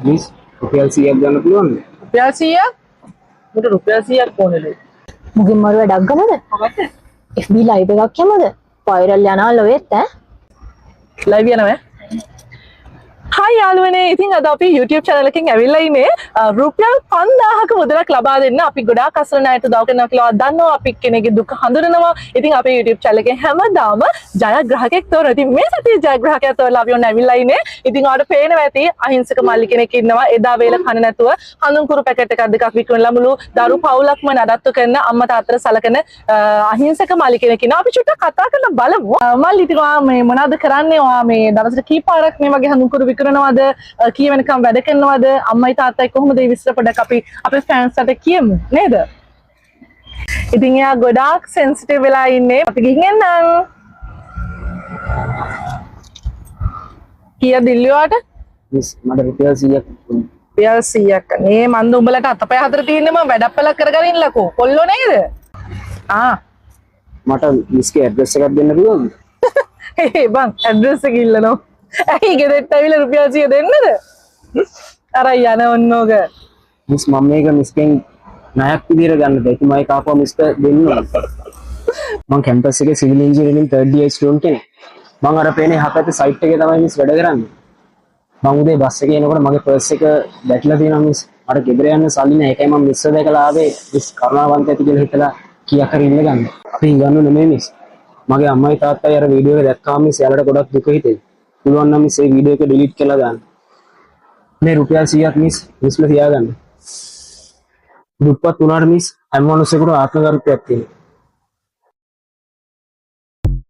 Miss රුපියල් 100ක් ගන්න පුළුවන්ද? රුපියල් 100ක්? මට රුපියල් 100ක් ඕනේ. මුගින් මරු වැඩක් ගන්නද? මොකද? FB live එකක් යමුද? viral යනවා ලොවෙත් ඈ. live යනවා. Hi යාළුවනේ, ඉතින් අද අපි YouTube channel එකකින් ඇවිල්ලා ඉන්නේ රුපියල් 5000ක මුදලක් ලබා දෙන්න. අපි ගොඩාක් අසරණ අයට උදව් කරනවා කියලා දන්නවා. අපි කෙනෙක්ගේ දුක හඳුනනවා. ඉතින් අපේ YouTube channel එකෙන් හැමදාම ජයග්‍රාහකයෙක් තෝරනවා. ඉතින් මේ සතියේ ජයග්‍රාහකයා තෝරලා අපි ඔන්න ඇවිල්ලා ඉන්නේ. ඉතින් ඔයාලට පේනවා ඇති අහිංසක මල්ලි කෙනෙක් ඉන්නවා. එදා වේල කන නැතුව හඳුන් කුරු පැකට් එකක් දෙකක් විකුණලා මුළු දරු පවුලක්ම නඩත්තු කරන අම්මා තාත්තට සලකන අහිංසක මල්ලි කෙනෙක් ඉන්නවා. අපි චුට්ටක් කතා කරලා බලමු. මල්ලි ඉතින් ඔයා මේ මොනවද කරන්නේ? ඔයා මේ දවසට කී පාරක් මේ වගේ හඳුන් කුරු විකුණනවද? කියවෙනකම් වැඩ කරනවද? අම්මයි තාත්තයි කොහොමද මේ විස්තර පොඩ්ඩක් අපි අපේ ෆෑන්ස්ලට කියමු නේද? ඉතින් එයා ගොඩාක් සෙන්සිටිව් වෙලා ඉන්නේ. අපි ගිහින් එන්නම්. කීයද ඉල්ලුවාට? මිස් මට රුපියල් 100ක් රුපියල් 100ක්. මේ මන්ද උඹලට අතපය හතර තියෙන්නේ මම වැඩප්පලක් කරගෙන ඉන්නලකෝ. කොල්ලෝ නේද? මට මිස්ගේ ඇඩ්‍රස් එකක් දෙන්න පුළුවන්ද? ඒ බං ඇඩ්‍රස් එක ඉල්ලනවා. ඇයි ගෙදරට ඇවිල්ලා රුපියල් 100 දෙන්නද? අර යන ඕනෝග. මිස් මම මේක මිස්ගෙන් ණයක් විදියට ගන්න බෑ. ඉතින් මම ඒක ආපුවා මිස්ට දෙන්න ඕන. මම කැම්පස් එකේ civil engineering 3rd year student කෙනෙක්. මම අර පේනේ හපැත්තේ සයිට් එකේ තමයි මිස් වැඩ කරන්නේ. මම උදේ බස් එකේ එනකොට මගේ පර්ස් එක වැටලා තියෙනවා මිස්. අර ගෙදර යන්න සල්ලි නැහැ. ඒකයි මම මිස්ව දැකලා ආවේ. මිස් කරුණාවන්ත ඇති කියලා හිතලා කීයක් හරි ඉන්න ගන්න. අපි ගන්න නෙමෙයි මිස්. මගේ අම්මයි තාත්තයි අර වීඩියෝ එක දැක්කාම මිස් යාලට ගොඩක් දුක හිතෙයි. පුළුවන් නම් මිස් මේ වීඩියෝ එක ඩිලීට් කරලා දාන්න. මේ රුපියල් 100ක් මිස්ලා තියාගන්න. දුප්පත් වුණාට මිස් හැම මිනිස්සෙකුට ආත්ම ගෞරවයක් තියෙනවා.